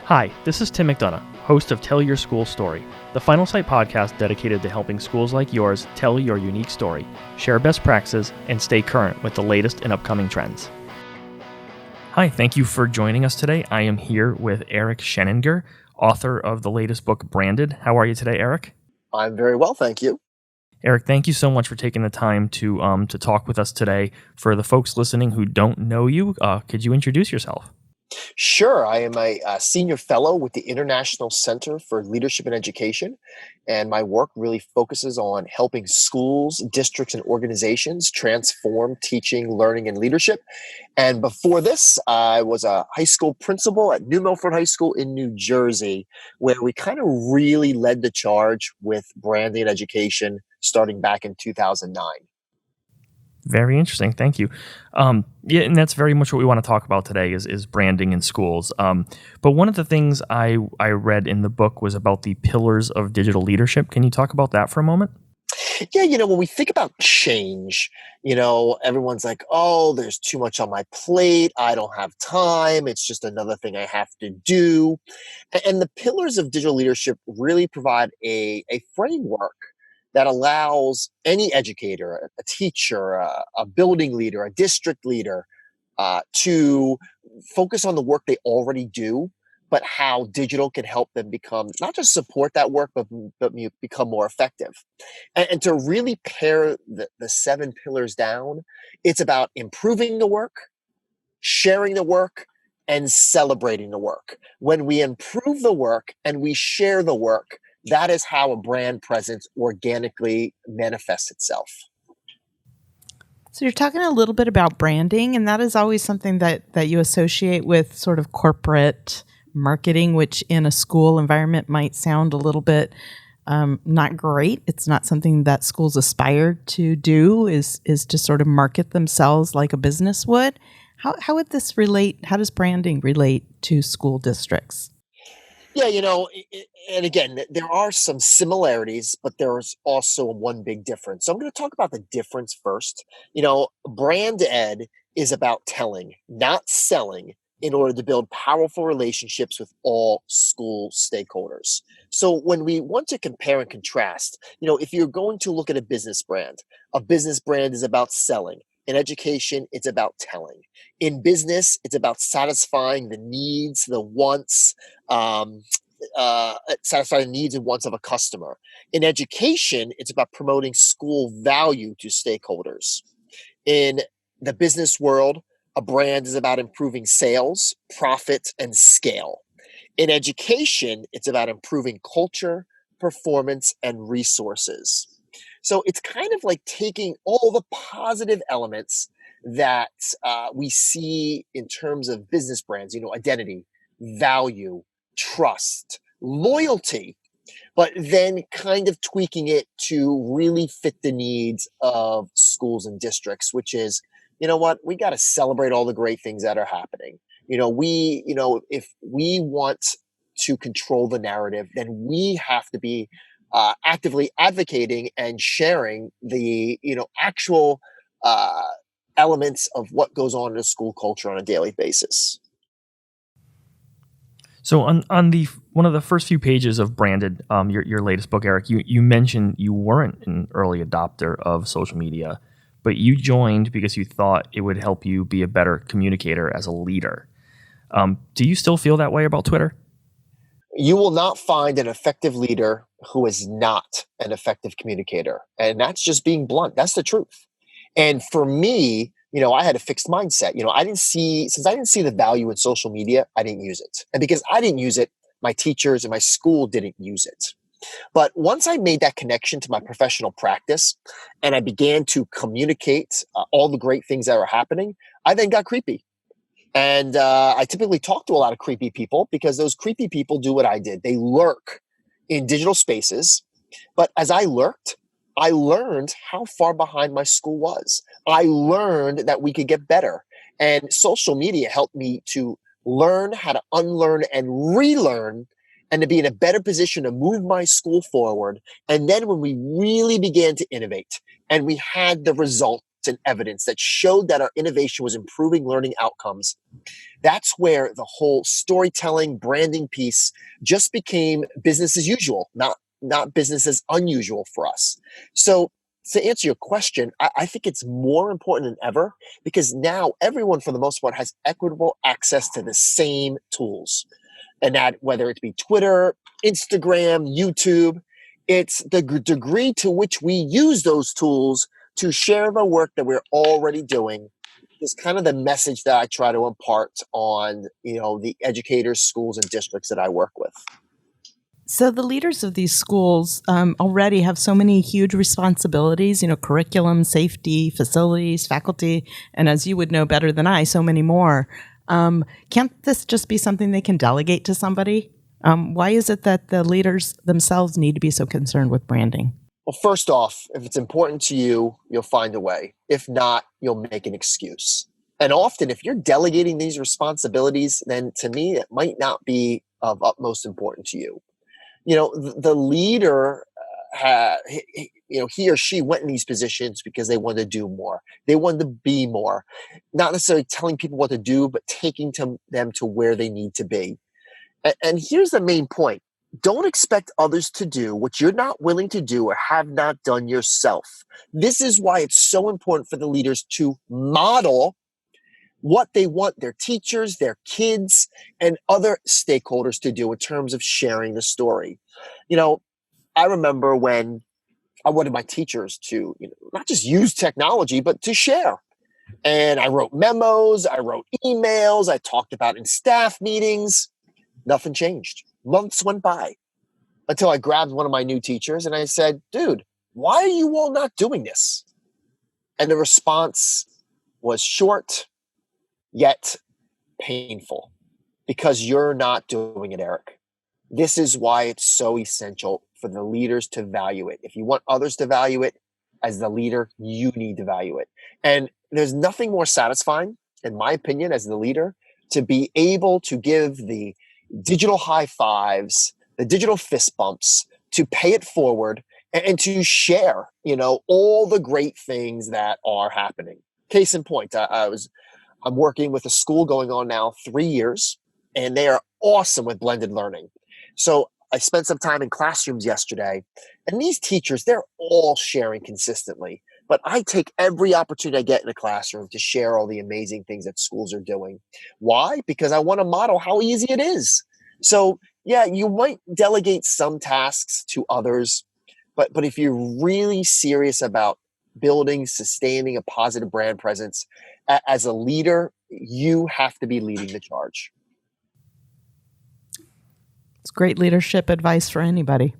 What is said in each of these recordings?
Hi, this is Tim McDonough, host of Tell Your School Story, the Finalsite podcast dedicated to helping schools like yours tell your unique story, share best practices, and stay current with the latest and upcoming trends. Hi, thank you for joining us today. I am here with Eric Sheninger, author of the latest book, Branded. How are you today, Eric? I'm very well, thank you. Eric, thank you so much for taking the time to talk with us today. For the folks listening who don't know you, could you introduce yourself? Sure, I am a senior fellow with the International Center for Leadership and Education, and my work really focuses on helping schools, districts, and organizations transform teaching, learning, and leadership. And before this, I was a high school principal at New Milford High School in New Jersey, where we kind of really led the charge with branding and education starting back in 2009. Very interesting. Thank you. Yeah, and that's very much what we want to talk about today is branding in schools. But one of the things I read in the book was about the pillars of digital leadership. Can you talk about that for a moment? Yeah, when we think about change, everyone's like, oh, there's too much on my plate. I don't have time. It's just another thing I have to do. And the pillars of digital leadership really provide a framework that allows any educator, a teacher, a building leader, a district leader to focus on the work they already do, but how digital can help them become not just support that work, but become more effective. And to really pare the seven pillars down, it's about improving the work, sharing the work, and celebrating the work. When we improve the work and we share the work, that is how a brand presence organically manifests itself. So you're talking a little bit about branding, and that is always something that you associate with sort of corporate marketing, which in a school environment might sound a little bit not great. It's not something that schools aspire to do, is to sort of market themselves like a business would. How would this relate? How does branding relate to school districts? Yeah, and again, there are some similarities, but there's also one big difference. So I'm going to talk about the difference first. Brand ed is about telling, not selling, in order to build powerful relationships with all school stakeholders. So when we want to compare and contrast, if you're going to look at a business brand is about selling. In education, it's about telling. In business, it's about satisfying the needs, the wants, um, satisfy the needs and wants of a customer. In education, it's about promoting school value to stakeholders. In the business world, a brand is about improving sales, profit, and scale. In education, it's about improving culture, performance, and resources. So it's kind of like taking all the positive elements that we see in terms of business brands, identity, value, trust, loyalty, but then kind of tweaking it to really fit the needs of schools and districts, which is, we got to celebrate all the great things that are happening. If we want to control the narrative, then we have to be actively advocating and sharing the, actual uh, elements of what goes on in a school culture on a daily basis. So on the one of the first few pages of Branded, your latest book, Eric, you mentioned you weren't an early adopter of social media, but you joined because you thought it would help you be a better communicator as a leader. Do you still feel that way about Twitter? You will not find an effective leader who is not an effective communicator. And that's just being blunt. That's the truth. And for me, I had a fixed mindset. Since I didn't see the value in social media, I didn't use it. And because I didn't use it, my teachers and my school didn't use it. But once I made that connection to my professional practice and I began to communicate all the great things that were happening, I then got creepy. And I typically talk to a lot of creepy people because those creepy people do what I did. They lurk in digital spaces. But as I lurked, I learned how far behind my school was. I learned that we could get better. And social media helped me to learn how to unlearn and relearn and to be in a better position to move my school forward. And then when we really began to innovate and we had the result and evidence that showed that our innovation was improving learning outcomes, that's where the whole storytelling, branding piece just became business as usual, not business as unusual for us. So to answer your question, I think it's more important than ever because now everyone, for the most part, has equitable access to the same tools. And that whether it be Twitter, Instagram, YouTube, it's the degree to which we use those tools to share the work that we're already doing is kind of the message that I try to impart on, the educators, schools, and districts that I work with. So the leaders of these schools already have so many huge responsibilities, curriculum, safety, facilities, faculty, and as you would know better than I, so many more. Can't this just be something they can delegate to somebody? Why is it that the leaders themselves need to be so concerned with branding? Well, first off, if it's important to you, you'll find a way. If not, you'll make an excuse. And often, if you're delegating these responsibilities, then to me, it might not be of utmost importance to you. The leader, he or she went in these positions because they wanted to do more. They wanted to be more, not necessarily telling people what to do, but taking them to where they need to be. And here's the main point. Don't expect others to do what you're not willing to do or have not done yourself. This is why it's so important for the leaders to model what they want their teachers, their kids, and other stakeholders to do in terms of sharing the story. I remember when I wanted my teachers to, not just use technology, but to share. And I wrote memos, I wrote emails, I talked about in staff meetings. Nothing changed. Months went by until I grabbed one of my new teachers and I said, dude, why are you all not doing this? And the response was short, yet painful, because you're not doing it, Eric. This is why it's so essential for the leaders to value it. If you want others to value it, as the leader, you need to value it. And there's nothing more satisfying, in my opinion, as the leader, to be able to give the digital high fives, the digital fist bumps, to pay it forward and to share, all the great things that are happening. Case in point, I'm working with a school going on now 3 years, and they are awesome with blended learning. So I spent some time in classrooms yesterday, and these teachers, they're all sharing consistently. But I take every opportunity I get in a classroom to share all the amazing things that schools are doing. Why? Because I want to model how easy it is. So yeah, you might delegate some tasks to others, but if you're really serious about building, sustaining a positive brand presence, as a leader, you have to be leading the charge. It's great leadership advice for anybody.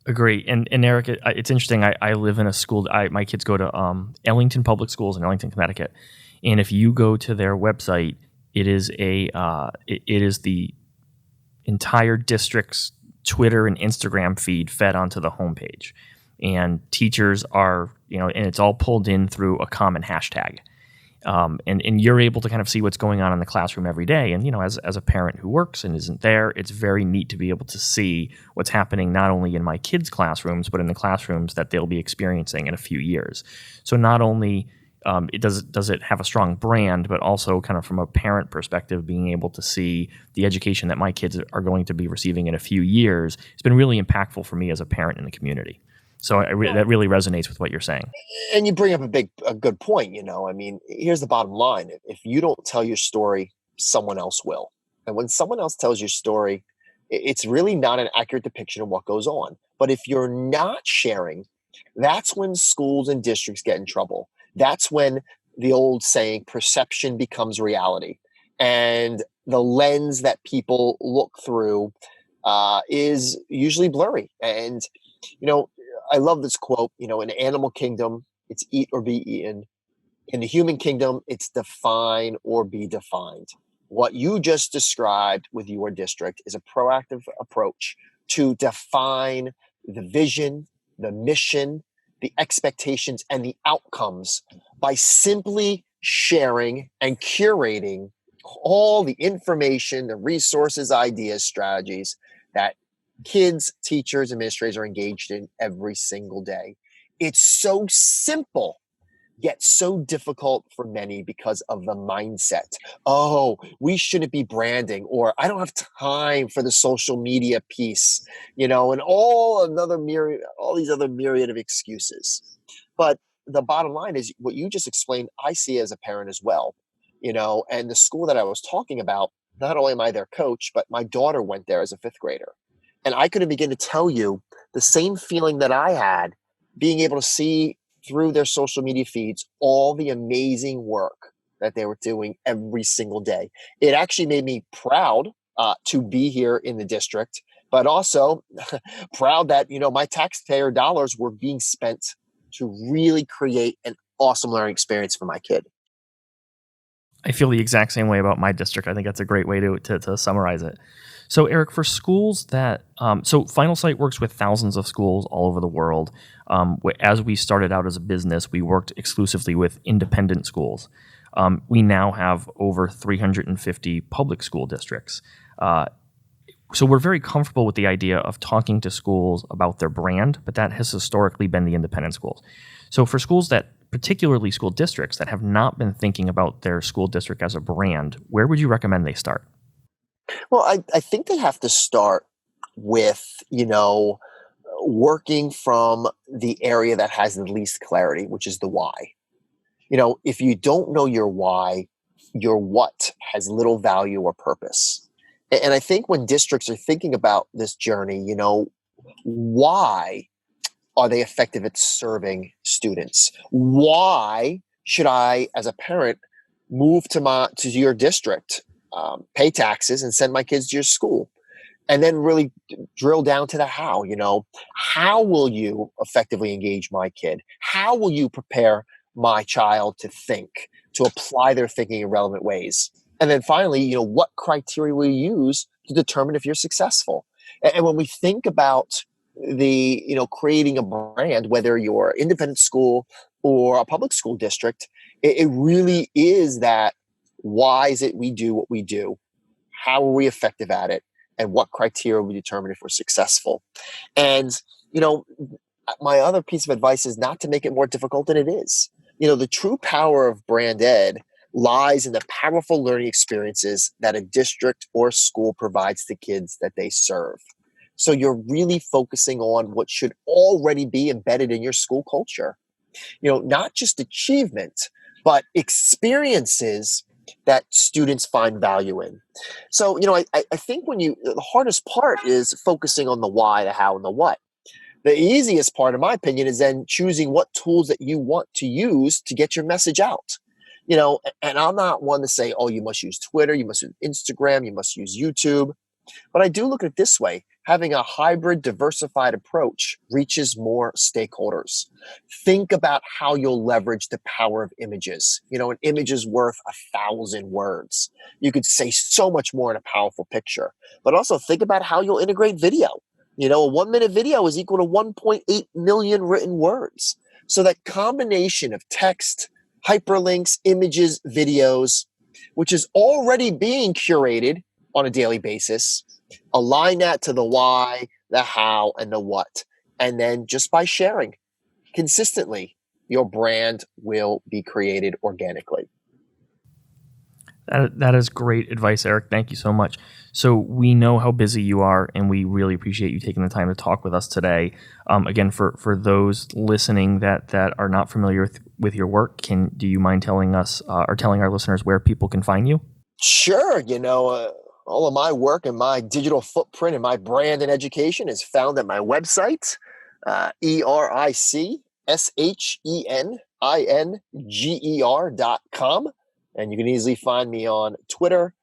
Agree. And Eric, it's interesting. I live in a school. My kids go to Ellington Public Schools in Ellington, Connecticut. And if you go to their website, it is the entire district's Twitter and Instagram feed fed onto the homepage. And teachers are, and it's all pulled in through a common hashtag. And you're able to kind of see what's going on in the classroom every day. And, as a parent who works and isn't there, it's very neat to be able to see what's happening not only in my kids' classrooms, but in the classrooms that they'll be experiencing in a few years. So not only does it have a strong brand, but also kind of from a parent perspective, being able to see the education that my kids are going to be receiving in a few years, it's been really impactful for me as a parent in the community. So that really resonates with what you're saying. And you bring up a good point. Here's the bottom line. If you don't tell your story, someone else will. And when someone else tells your story, it's really not an accurate depiction of what goes on. But if you're not sharing, that's when schools and districts get in trouble. That's when the old saying, perception becomes reality. And the lens that people look through is usually blurry. And, I love this quote, in the animal kingdom, it's eat or be eaten. In the human kingdom, it's define or be defined. What you just described with your district is a proactive approach to define the vision, the mission, the expectations, and the outcomes by simply sharing and curating all the information, the resources, ideas, strategies that kids, teachers, administrators are engaged in every single day. It's so simple, get so difficult for many because of the mindset. Oh, we shouldn't be branding, or I don't have time for the social media piece, and all these other myriad of excuses. But the bottom line is what you just explained, I see as a parent as well, and the school that I was talking about, not only am I their coach, but my daughter went there as a fifth grader. And I couldn't begin to tell you the same feeling that I had being able to see through their social media feeds all the amazing work that they were doing every single day. It actually made me proud to be here in the district, but also proud that my taxpayer dollars were being spent to really create an awesome learning experience for my kid. I feel the exact same way about my district. I think that's a great way to summarize it. So, Eric, for schools that, so Finalsite works with thousands of schools all over the world. As we started out as a business, we worked exclusively with independent schools. We now have over 350 public school districts. So we're very comfortable with the idea of talking to schools about their brand, but that has historically been the independent schools. So for schools that, particularly school districts that have not been thinking about their school district as a brand, where would you recommend they start? Well, I think they have to start with, working from the area that has the least clarity, which is the why. If you don't know your why, your what has little value or purpose. And I think when districts are thinking about this journey, why are they effective at serving students? Why should I, as a parent, move to your district, pay taxes, and send my kids to your school? And then really drill down to the how. How will you effectively engage my kid? How will you prepare my child to think, to apply their thinking in relevant ways? And then finally, what criteria will you use to determine if you're successful? And when we think about creating a brand, whether you're an independent school or a public school district, it really is that why is it we do what we do? How are we effective at it? And what criteria we determine if we're successful? And, my other piece of advice is not to make it more difficult than it is. The true power of brand ed lies in the powerful learning experiences that a district or school provides to kids that they serve. So you're really focusing on what should already be embedded in your school culture. Not just achievement, but experiences that students find value in. So, I think the hardest part is focusing on the why, the how, and the what. The easiest part, in my opinion, is then choosing what tools that you want to use to get your message out. And I'm not one to say, oh, you must use Twitter, you must use Instagram, you must use YouTube. But I do look at it this way. Having a hybrid, diversified approach reaches more stakeholders. Think about how you'll leverage the power of images. An image is worth 1,000 words. You could say so much more in a powerful picture. But also think about how you'll integrate video. A 1-minute video is equal to 1.8 million written words. So that combination of text, hyperlinks, images, videos, which is already being curated on a daily basis, align that to the why, the how, and the what. And then just by sharing consistently, your brand will be created organically. That is great advice, Eric. Thank you so much. So we know how busy you are, and we really appreciate you taking the time to talk with us today. Again, for those listening that are not familiar with your work, do you mind telling us or telling our listeners where people can find you? Sure. All of my work and my digital footprint and my brand and education is found at my website, ERICSHENINGER.com. And you can easily find me on Twitter.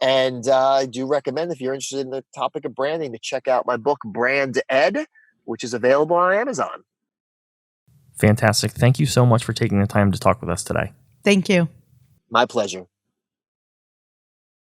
And I do recommend, if you're interested in the topic of branding, to check out my book, Brand Ed, which is available on Amazon. Fantastic. Thank you so much for taking the time to talk with us today. Thank you. My pleasure.